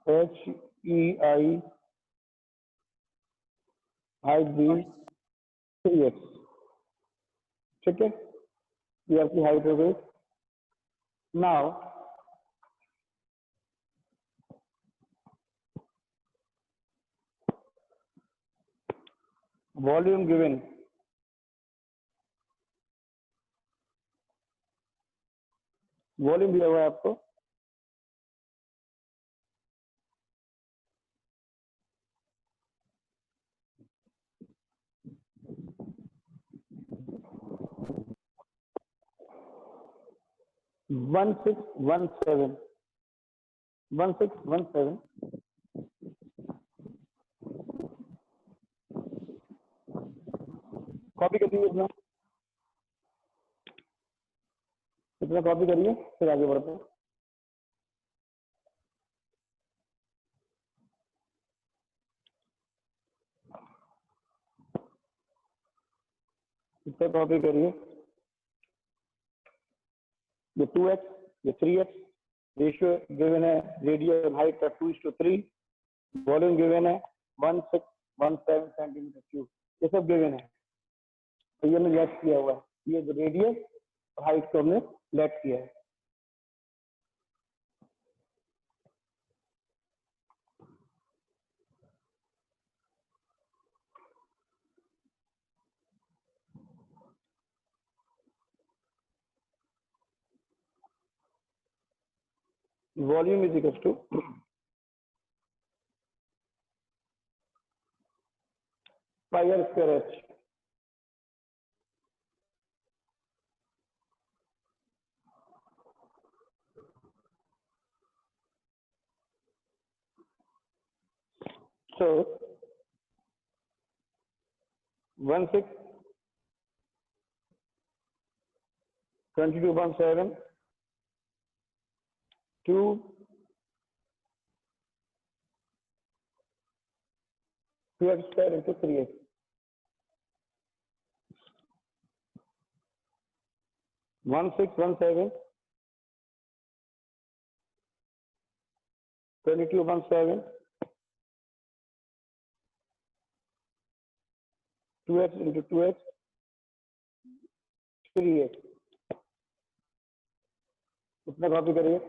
HEI height भी 3x, ठीक है, ये आपकी हाइट हो गई। नाउ वॉल्यूम गिवन, वॉल्यूम दिया हुआ है आपको 1617, 1617 कॉपी करिए इतना, इतना कॉपी करिए, फिर आगे बढ़ते हैं। इतना कॉपी करिए, ये 2x, ये 3x, रेशियो गिवन है, रेडियस हाइट का 2:3, वॉल्यूम गिवन है 1617 सेंटीमीटर क्यूब, ये सब गिवन है। तो ये हमने लेट किया हुआ है, ये जो रेडियस और हाइट को हमने लेट किया है। Volume is equal to pi are square h, so 1622.7 to 2x square into 3x, 1617 22.7 2x into 2x 3x, कितना कॉपी करिए,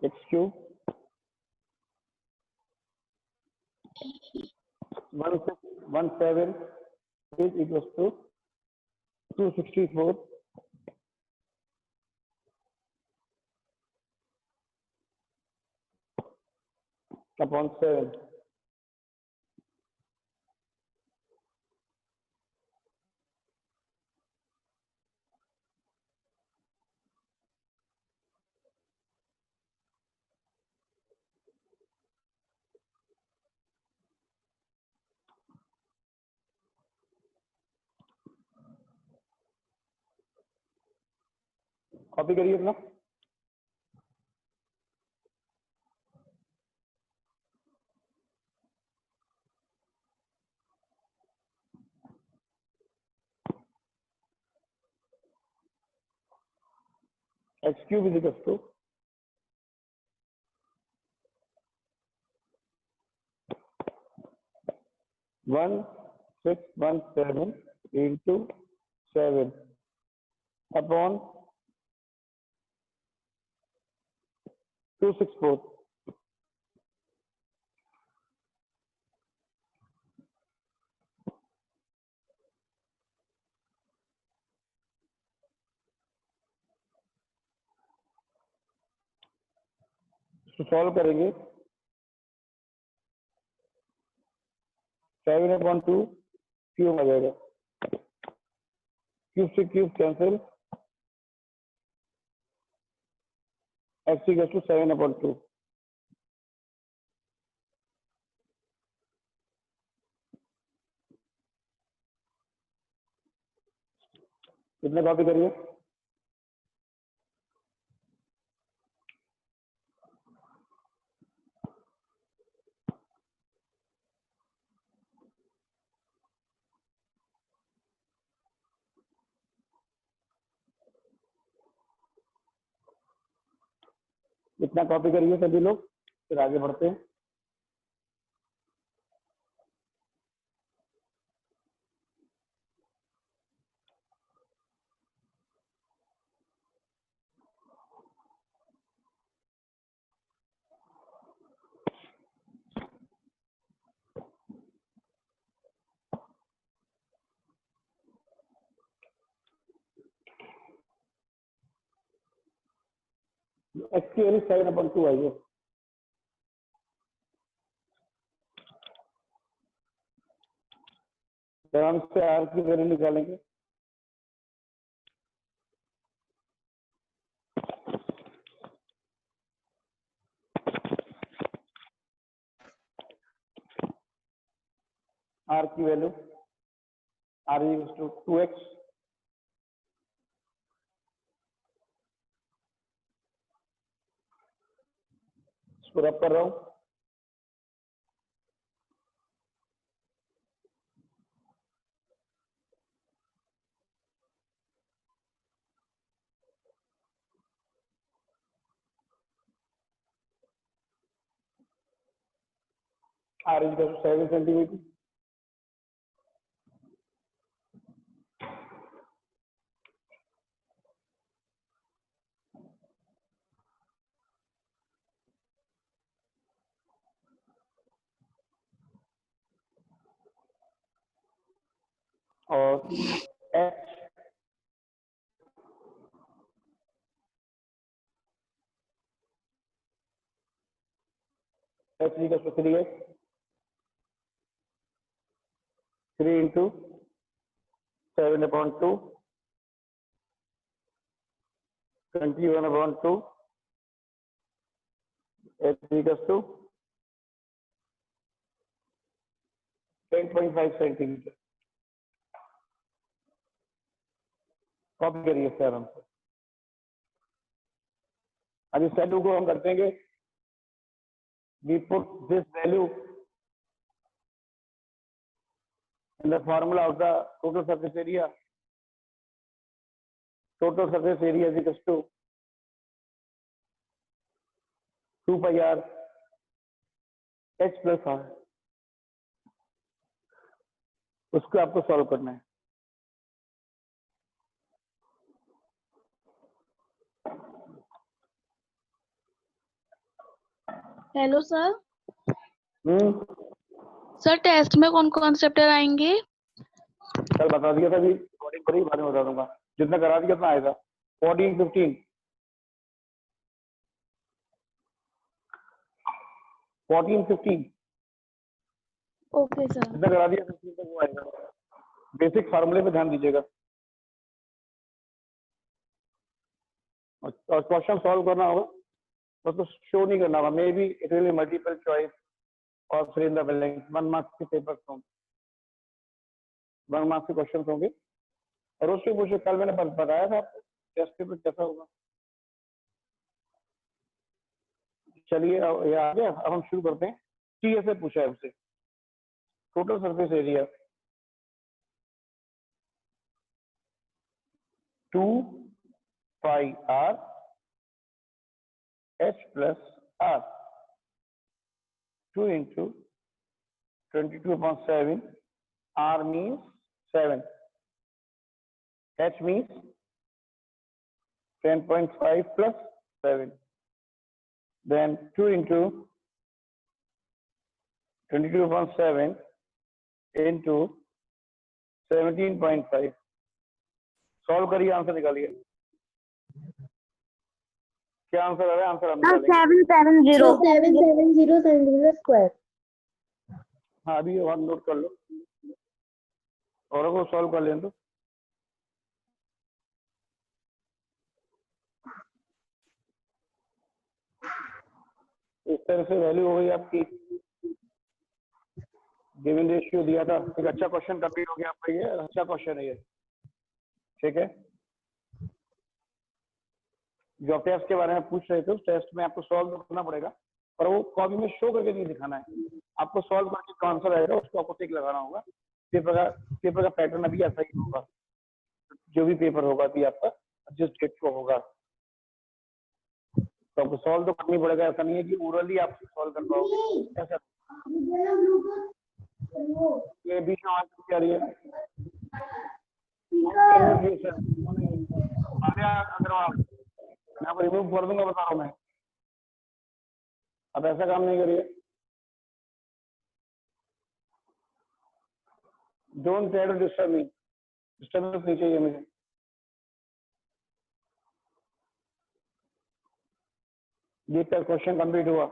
x cube 1617 is equals to 264 upon 7, copy करिए अपना, x cube is equals to 1617 into 7 upon 264, तो solve करेंगे 7/2 cube आ जाएगा, cube से cube cancel, x equal to 7/2, कितने copy करिए? कितना कॉपी करिए सभी लोग, फिर आगे बढ़ते हैं। एक्स की वैल्यू 7/2 आई है। आराम से आर की वैल्यू निकालेंगे। आर की value are is to 2x, इसको रब कर रहा हूं। आर इज 7 सेंटीमीटर, और H H is 3x, 3 into 7/2, 21/2, h equals to 10.5 centimetre. Copy करिए इससे आराम से। अब इस वैल्यू को हम कर देंगे, we put this value in the formula of the total surface area. Total surface area is equals to 2 pi r h plus r। उसको आपको सॉल्व करना है। Hello sir. Hmm, sir test में कौन कौन से चैप्टर आएंगे? कल बता दिया था, अभी रिकॉर्डिंग करी, बाद में बता दूंगा। जितना करा दिया उतना आएगा। 14, 15, 14, 15 ओके सर। जितना करा दिया 15 तक वो आएगा। बेसिक फार्मूले पे ध्यान दीजिएगा और क्वेश्चन सॉल्व करना होगा, तो शो नहीं करना होगा। May be it will be multiple choice और फिर इन द ब्लैंक 1 मार्क्स के पेपर्स होंगे, 1 मार्क्स के क्वेश्चन होंगे। और उसके पूछे, कल मैंने बताया था आपको टेस्ट पेपर कैसा होगा। चलिए ये आ गया। अब हम शुरू करते हैं। टी ऐसे पूछा है उससे, total surface area 2 pi r h plus r, 2 into 22/7, r means 7, h means 10.5 plus 7, then 2 into 22/7 into 17.5। Solve करिए, आंसर निकालिए। क्या आंसर आ रहा है? आंसर हम निकालेंगे। 770 सेंटीमीटर स्क्वायर। हाँ, अभी और नोट कर लो और को सॉल्व कर लें। तो इस तरह से वैल्यू हो गई आपकी। गिवन रेशियो दिया था, एक अच्छा क्वेश्चन कंप्लीट हो गया आपका। ये अच्छा क्वेश्चन है ये, ठीक है। जो आप टेस्ट के बारे में पूछ रहे थे उस टेस्ट में आपको सॉल्व करना पड़ेगा, पर वो कॉपी में शो करके नहीं दिखाना है। आपको सॉल्व करके कौन आंसर आएगा उसको आपको टिक लगाना होगा। पेपर का पैटर्न अभी ऐसा ही होगा, जो भी पेपर होगा अभी आपका जिस डेट को होगा, तो आपको सॉल्व तो करनी पड़ेगा। ऐसा नहीं है कि ओरली आप सॉल्व कर पाओगे ऐसा। ये बीच में आवाज क्या आ रही है? अग्रवाल, मैं आपको रिमूव कर दूंगा, बता रहा हूँ मैं। अब ऐसा काम नहीं करिए। Don't try to disturb me, disturbance नहीं चाहिए मुझे। ये क्वेश्चन कंप्लीट हुआ।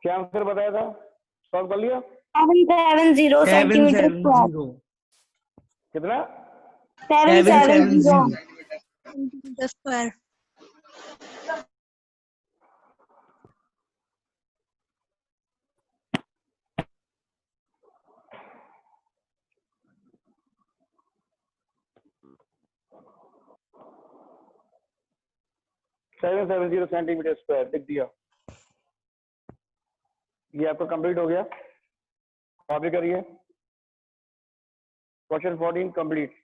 क्या आंसर बताया था? सॉल्व कर लिया? 770 सेंटीमीटर स्क्वायर। कितना? 770 centimetre square. Seven 770 centimetre square लिख दिया। ये आपका कंप्लीट हो गया। कॉपी करिए। Question 14 complete.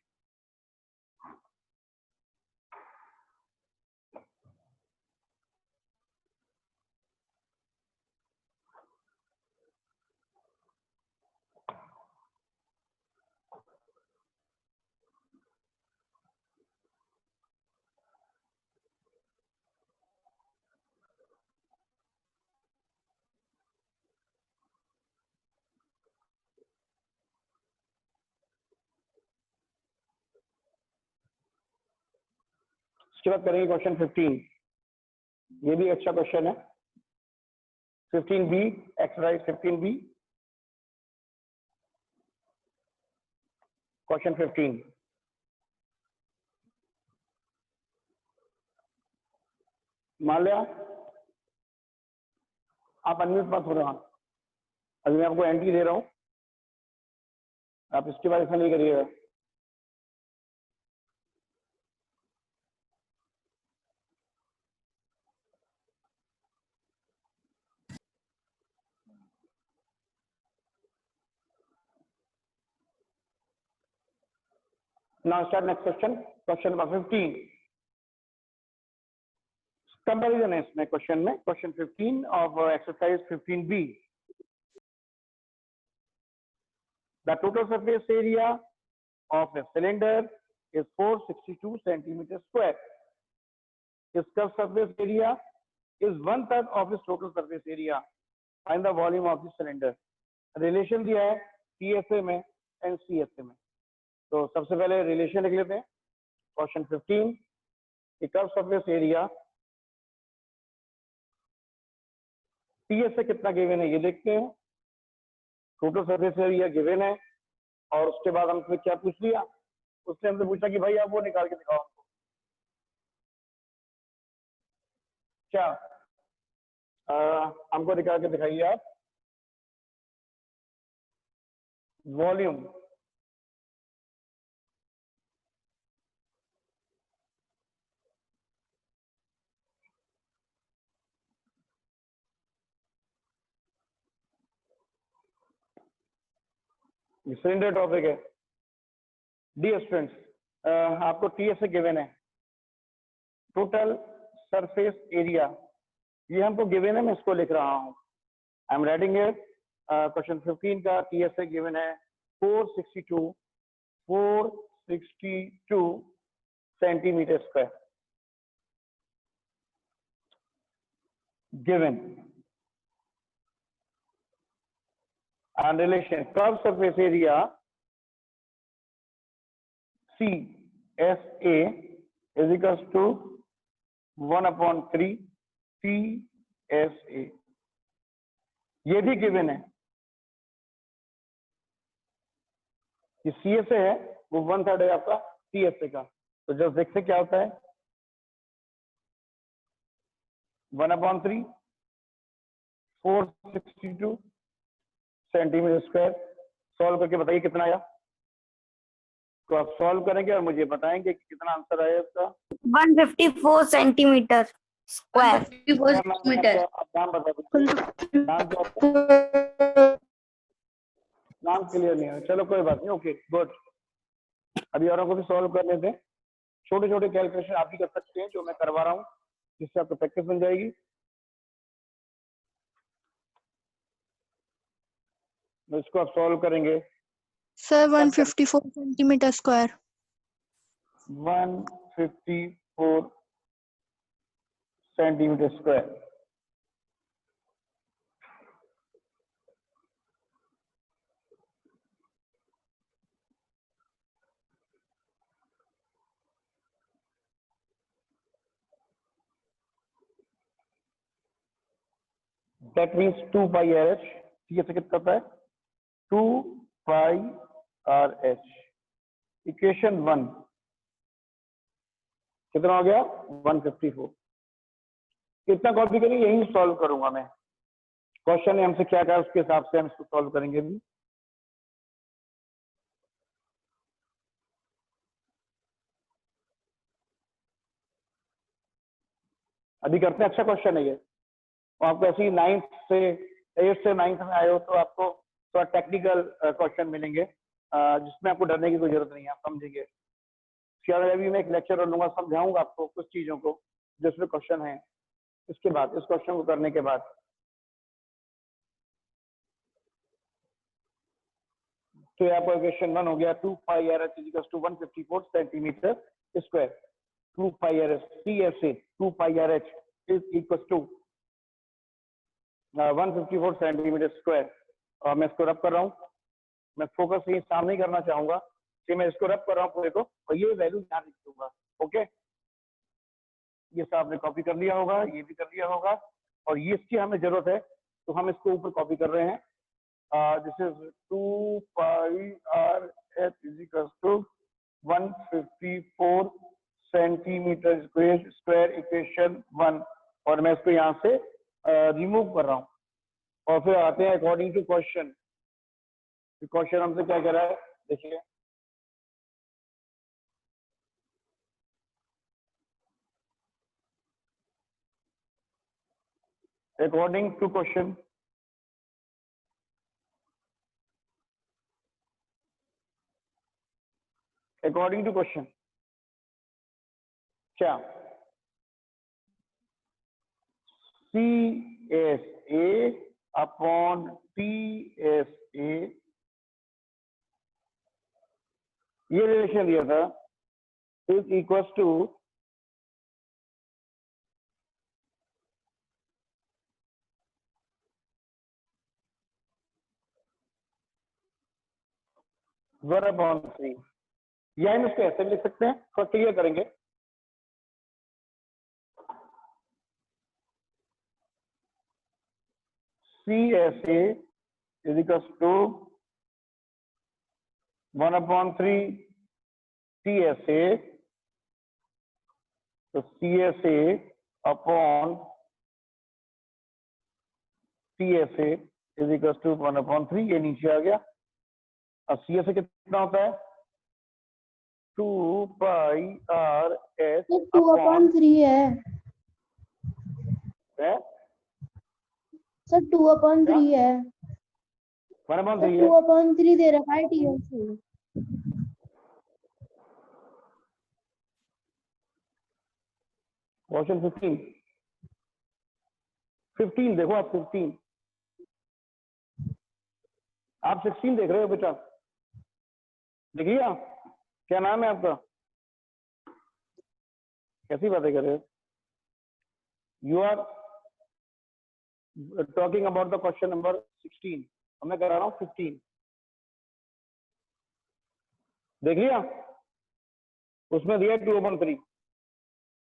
इसके बाद करेंगे क्वेश्चन 15। ये भी अच्छा क्वेश्चन है। 15B, exercise 15B, question 15। मान लिया आप अनम्यूट मत हो रहे हैं। अभी मैं आपको एंट्री दे रहा हूं, आप इसके बाद ऐसा नहीं करिएगा। Now start next question. Question number 15. Comparison है इसमें क्वेश्चन में। Question 15 of exercise 15B. The total surface area of a cylinder is 462 centimeter square. Its surface area is 1/3 of its total surface area. Find the volume of the cylinder. Relation दिया है TSA में and CSA में। तो सबसे पहले relation लिख लेते हैं। Question 15, curve surface area TSA कितना गिवन है ये देखते हैं। टोटल सरफेस एरिया गिवन है, और उसके बाद हमसे क्या पूछ लिया? उसने हमसे पूछा कि भाई आप वो निकाल के दिखाओ हमको। क्या हमको निकाल के दिखाइए आप वॉल्यूम। सिलेंडर टॉपिक है। डियर स्टूडेंट्स, आपको TSA गिवन है, टोटल सरफेस एरिया, ये हमको गिवन है, मैं इसको लिख रहा हूँ। I am writing it. Question 15 का TSA गिवन है 462 centimetre square given. And relation curved surface area CSA is equals to 1/3 TSA। ये भी गिवन है कि CSA है वो 1/3 है आपका TSA का। तो जब देखते क्या होता है 1/3 462 सेंटीमीटर स्क्वायर सॉल्व करके बताइए कितना आया। तो आप सॉल्व करेंगे और मुझे बताएंगे कि कितना आंसर आया इसका। 154 सेंटीमीटर स्क्वायर। 154 मीटर। आप नाम बता दीजिए, नाम क्या है? नाम क्लियर नहीं है, चलो कोई बात नहीं, ओके गुड। अभी औरों को भी सॉल्व कर लेते हैं। छोटे छोटे कैलकुलेशन आप भी कर सकते हैं जो मैं करवा रहा हूँ, जिससे आपको प्रैक्टिस बन जाएगी। तो इसको आप सॉल्व करेंगे। Sir 154 centimetre square. 154 centimetre square. That means 2 pi r h। ये से कितना होता है? 2 pi r h। इक्वेशन 1 कितना हो गया? 154। कितना कॉपी करेंगे? यही सॉल्व करूंगा मैं। क्वेश्चन ने हमसे क्या कहा उसके हिसाब से हम इसको सॉल्व करेंगे भी। अभी करते हैं। अच्छा क्वेश्चन है ये। आपको ऐसे ही 9th से 8th से 9th में आए हो तो आपको थोड़ा टेक्निकल क्वेश्चन मिलेंगे, जिसमें आपको डरने की कोई जरूरत नहीं है, आप समझेंगे। अभी मैं एक लेक्चर लूंगा, समझाऊंगा आपको कुछ चीजों को जिसमें क्वेश्चन है। इसके बाद इस क्वेश्चन को करने के बाद तो यहाँ पर क्वेश्चन 1 हो गया। 2 pi are H equals to 154 centimetre square. 2 pi are H C F से 2 pi R H is equals to 154 centimetre square. और मैं इसको रब कर रहा हूँ। मैं फोकस ये सामने ही करना चाहूंगा कि मैं इसको रब कर रहा हूँ पूरे को, और ये वैल्यू यहाँ लिख दूंगा। ओके, ये सब आपने कॉपी कर लिया होगा, ये भी कर लिया होगा, और ये इसकी हमें जरूरत है तो हम इसको ऊपर कॉपी कर रहे हैं। This is 2 pi R H is equal to 154 centimetre square equation 1। और मैं इसको यहाँ से रिमूव कर रहा हूँ। और फिर आते हैं अकॉर्डिंग टू क्वेश्चन। क्वेश्चन हमसे क्या कह रहा है, देखिए। According to question, according to question क्या C S A upon T S A, ये रिलेशन दिया था, is equals to one upon 3। या हम इसको ऐसे भी लिख सकते हैं, थोड़ा क्लियर करेंगे। C S A is equals to 1/3 T S A. तो C S A upon T S A is equals to 1/3, ये नीचे आ गया। अब सी एस ए कितना होता है? 2 पाई आर एच 2/3 है सर। 2/3 है 1/3 है। 2/3 दे रखा है टीएस से। क्वेश्चन 15 देखो आप। 15 आप 16 देख रहे हो बेटा, देखिए आप। क्या नाम है आपका? कैसी बातें कर रहे हो? You are talking about the question number 16, और मैं करा रहा हूँ 15। देख लिया? उसमें दिया 2/3।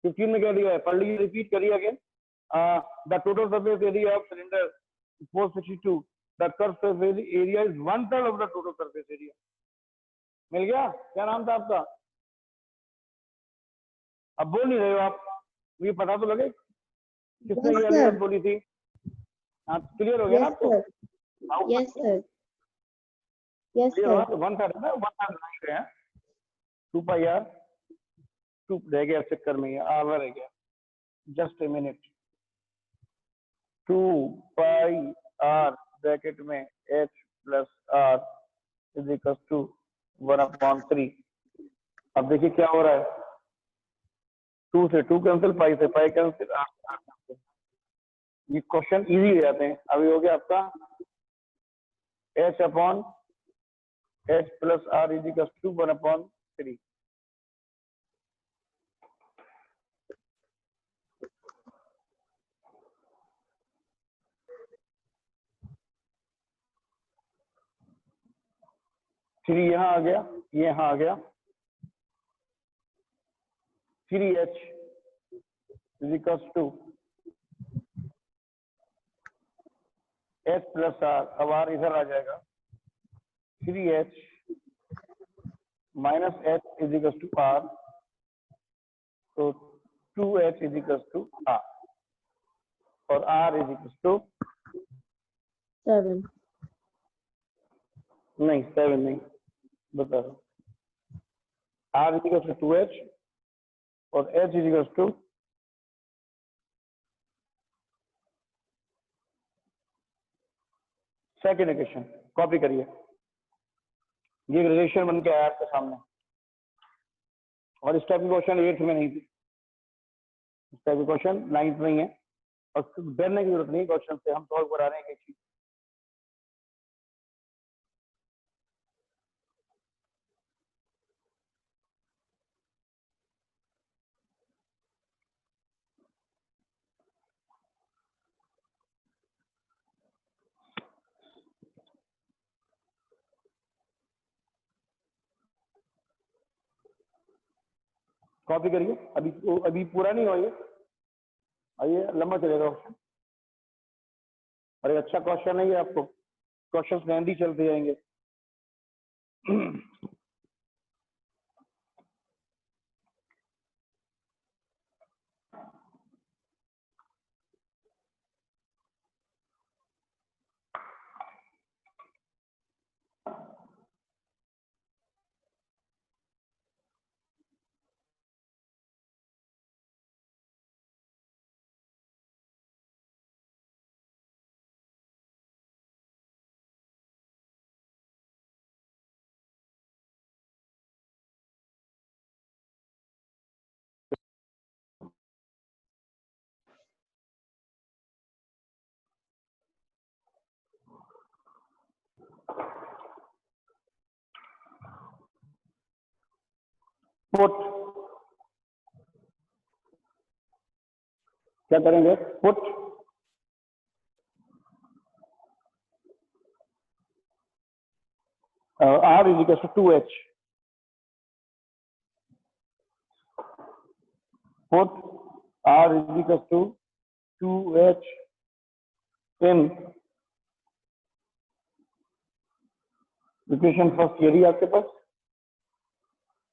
15 में क्या दिया है? पढ़ लीजिए, रिपीट करिए again. The total surface area of cylinder 462, the curve surface area is 1/3 of the total surface area. मिल गया? क्या नाम था आपका? अब बोल नहीं रहे हो आप, मुझे पता तो लगे किसने ये अभी बोली थी। हाँ, क्लियर हो गया ना आपको? Yes sir. Yes, ये sir. वन था ना, वन था बनाए गए हैं 2 पाई आर 2 रह गया चक्कर में, ये आर रह गया, just a minute. 2 pi R bracket में H plus are is equal to 1/3। अब देखिए क्या हो रहा है, 2 से 2 कैंसिल, पाई से पाई कैंसिल, आर से आर कैंसिल। ये क्वेश्चन इजी हो जाते हैं। अभी हो गया आपका h upon h plus are is equal to 1/3। Three यहाँ आ गया, ये यहाँ आ गया, 3h is equal to h plus r, अब आर इधर आ जाएगा, 3h minus h is equal to r, तो 2h is equal to r, और आर इज इक्वल टू 7. नहीं 7 नहीं, बता रहा हूँ, are is equal to 2h और h is equal to second equation. Copy करिए, ये रिलेशन बन के आया आपके सामने, और इस टाइप की क्वेश्चन 8th में नहीं थी, इस टाइप की क्वेश्चन 9th में ही है, और डरने की जरूरत नहीं क्वेश्चन से, हम सॉल्व करा रहे हैं एक चीज। कॉपी करिए, अभी पूरा नहीं हुआ ये, आइए लंबा चलेगा क्वेश्चन, अरे अच्छा क्वेश्चन है ये, आपको क्वेश्चंस लेंदी चलते जाएंगे। पुट, क्या करेंगे, put r is equal to 2h, put r is equal to 2h in equation first, यदि आपके पास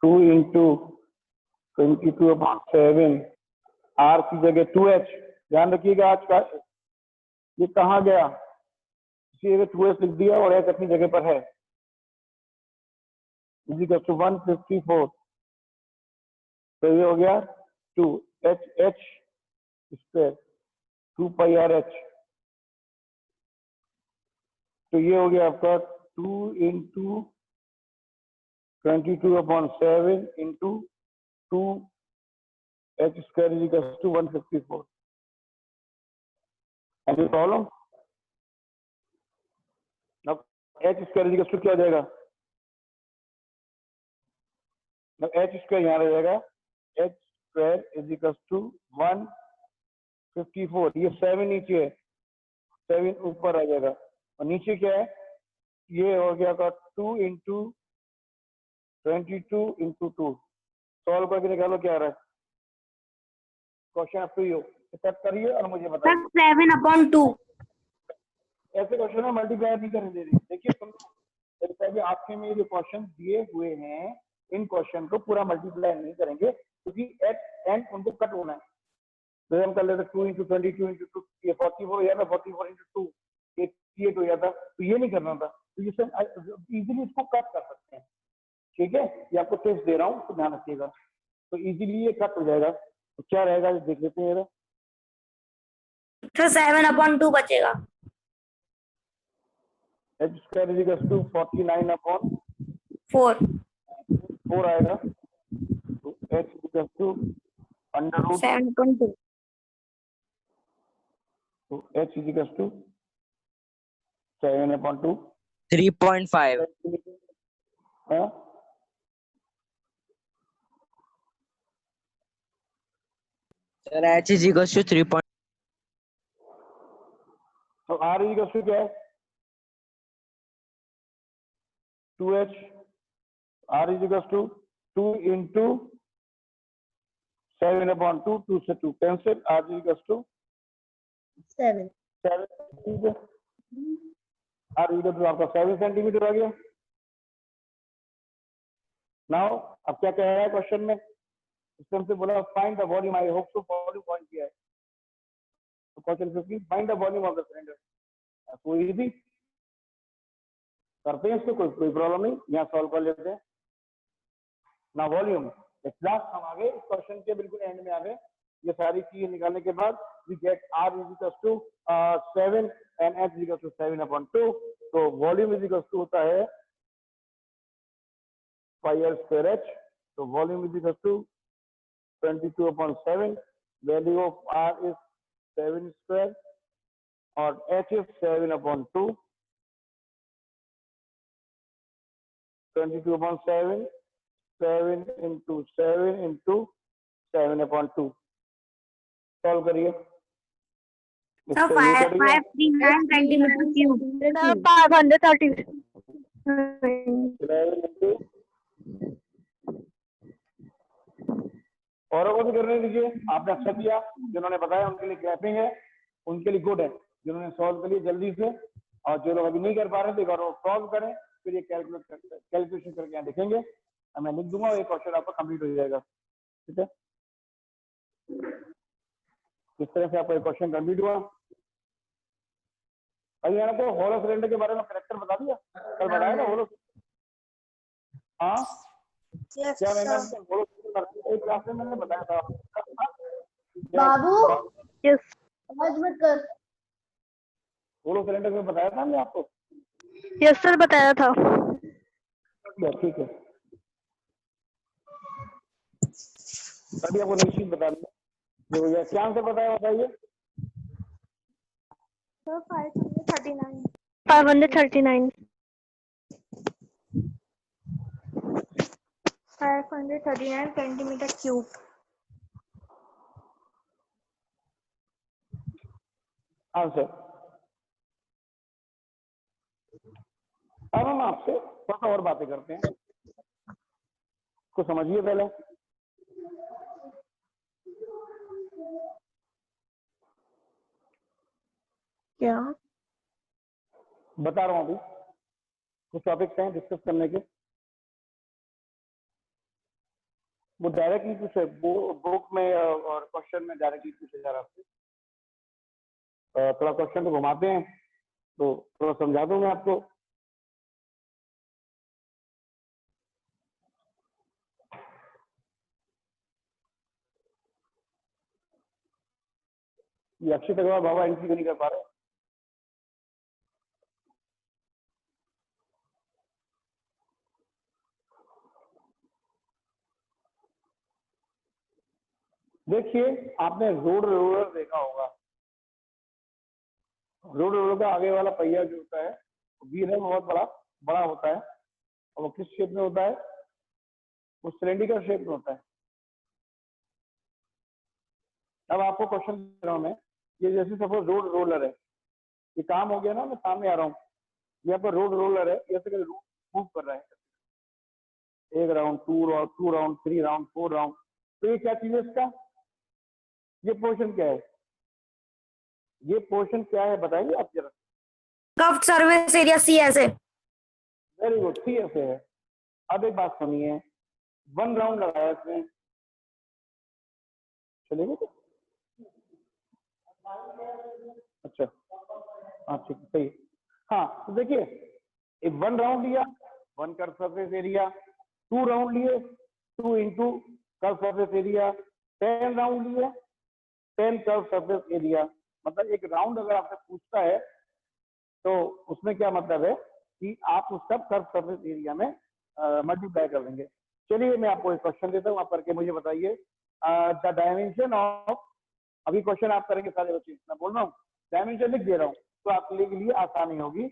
2 इंटू 22/7 आर की जगह 2h, ध्यान रखिएगा आज का ये कहाँ गया, इसी 2h लिख दिया और h अपनी जगह पर है, इज इक्वल टू 154, तो ये हो गया 2h square 2 pi R H, तो ये हो गया आपका 2 into 22/7 into 2h square is equal to 154। Any problem? अब h square is equal to क्या हो जाएगा, h स्क्वायर यहाँ रह जाएगा, h square is equal to 154, ये 7 नीचे है, 7 ऊपर आ जाएगा, और नीचे क्या है, ये हो गया का 2 इंटू 22 इंटू 2, सॉल्व करके निकालो क्या आ रहा है, question up to you, set करिए और मुझे बताइए। 7/2। ऐसे क्वेश्चन में मल्टीप्लाई नहीं करने दे रही, देखिए तुम पहले आपके में जो क्वेश्चन दिए हुए हैं, इन क्वेश्चन को पूरा मल्टीप्लाई नहीं करेंगे, क्योंकि एट एंड उनको कट होना है, तो हम कर लेते 2 इंटू 22 इंटू 2, ये 44 हो जाता, 44 इंटू 2 88 हो जाता, तो ये नहीं करना था, तो ये इजीली इसको कट कर सकते हैं, ठीक है। ये आपको टिप्स दे रहा हूँ तो ध्यान रखिएगा। तो इजीली ये कट हो जाएगा। तो क्या रहेगा ये देख लेते हैं जरा। तो 7/2 बचेगा। H square is equal to 49/4 4 आएगा। तो h is equal to under root 7.2 तो एच इज इक्वल टू 7/2 3.5 हाँ sir h is equals to 3. तो आर इज इक्वल टू क्या है 2h। R is equal to 2 into 7/2 2 से 2 cancel. R is equal to 7. 7 r is equal to आपका 7 centimetre आ गया। Now अब क्या कह रहा है क्वेश्चन में, सिस्टम से बोला find the volume. I hope so volume point किया है। तो question 15 find the volume of the cylinder. तो इजी करते हैं इसको, कोई प्रॉब्लम नहीं, यहाँ सॉल्व कर लेते हैं ना। वॉल्यूम लास्ट हम आ गए इस क्वेश्चन के बिल्कुल एंड में आ गए। ये सारी चीजें निकालने के बाद we get R is equal to 7 and H is equal to 7/2। तो वॉल्यूम इज इक्वल टू होता है पाई आर स्क्वायर एच। तो volume is equal to 22/7। Value of R is 7 square और H is 7/2। 22/7 7 into 7 into 7/2 solve करिए। So 539 centimeter cube. 530. 11 into औरों को भी करने दीजिए। आपने अच्छा किया, जिन्होंने बताया उनके लिए क्लैपिंग है, उनके लिए गुड है जिन्होंने सॉल्व कर लिया जल्दी से। और जो लोग अभी नहीं कर पा रहे थे एक बार वो सॉल्व करें, फिर ये कैलकुलेशन करके यहाँ देखेंगे। मैं लिख दूंगा, एक क्वेश्चन आपका कंप्लीट हो जाएगा, ठीक है। इस तरह से आपका एक क्वेश्चन कंप्लीट हुआ। अभी मैंने तो होलो सिलेंडर के बारे में करेक्टर बता दिया, कल बताया था होलो। हाँ क्या मैंने होलो सिलेंडर एक क्लास में मैंने बताया था। बाबू Yes. आवाज मत कर। होलो सिलेंडर में बताया था हमने आपको। Yes sir, बताया था। ठीक है, अभी आपको नई चीज बता दूंगा जो भैया क्या आंसर बताया बताइए। 539. 539 centimeter cube. आंसर अब हम आपसे थोड़ा सा और बातें करते हैं, को समझिए पहले। क्या? बता रहा हूँ अभी कुछ टॉपिक्स हैं डिस्कस करने के। वो डायरेक्टली पूछे बुक में और क्वेश्चन में डायरेक्टली पूछे जा रहा है। थोड़ा क्वेश्चन को घुमाते हैं तो थोड़ा समझा दूंगा आपको। ये अक्षय अग्रवाल बाबा एंट्री नहीं कर पा रहे। देखिए आपने रोड रोलर देखा होगा। रोड रोलर का आगे वाला पहिया जो होता है व्हील है, बहुत बड़ा बड़ा होता है और वो किस शेप में होता है, वो सिलेंड्रिकल शेप में होता है। अब आपको क्वेश्चन दे रहा हूं मैं, ये जैसे सपोज रोड रोलर है, ये काम हो गया ना, मैं सामने आ रहा हूँ, यहाँ पर रोड रोलर है, जैसे कि रोड मूव कर रहा है, 1 round 2 round 2 round 3 round 4 round. तो ये क्या चीज है इसका, ये पोर्शन क्या है, ये पोर्शन क्या है बताएंगे आप जरा। कर्व्ड सर्विस एरिया CS है। वेरी गुड, सी ऐसे है। अब एक बात सुनिए, 1 राउंड लगाया इसमें, चलेगा तो अच्छा, हाँ ठीक सही। हाँ तो देखिए एक 1 राउंड लिया 1 कर्व सरफेस एरिया, 2 राउंड लिए 2 into curve surface area, 10 round लिए 10 कर्व सरफेस एरिया। मतलब एक राउंड अगर आपसे पूछता है तो उसमें क्या मतलब है कि आप उसका कर्व सरफेस एरिया में मल्टीप्लाई कर देंगे। चलिए मैं आपको एक क्वेश्चन देता हूँ, आप करके मुझे बताइए द डायमेंशन ऑफ, अभी क्वेश्चन आप करेंगे सारे बच्चे, मैं बोल रहा हूँ डायमेंशन लिख दे रहा हूँ तो आपके लिए आसानी होगी।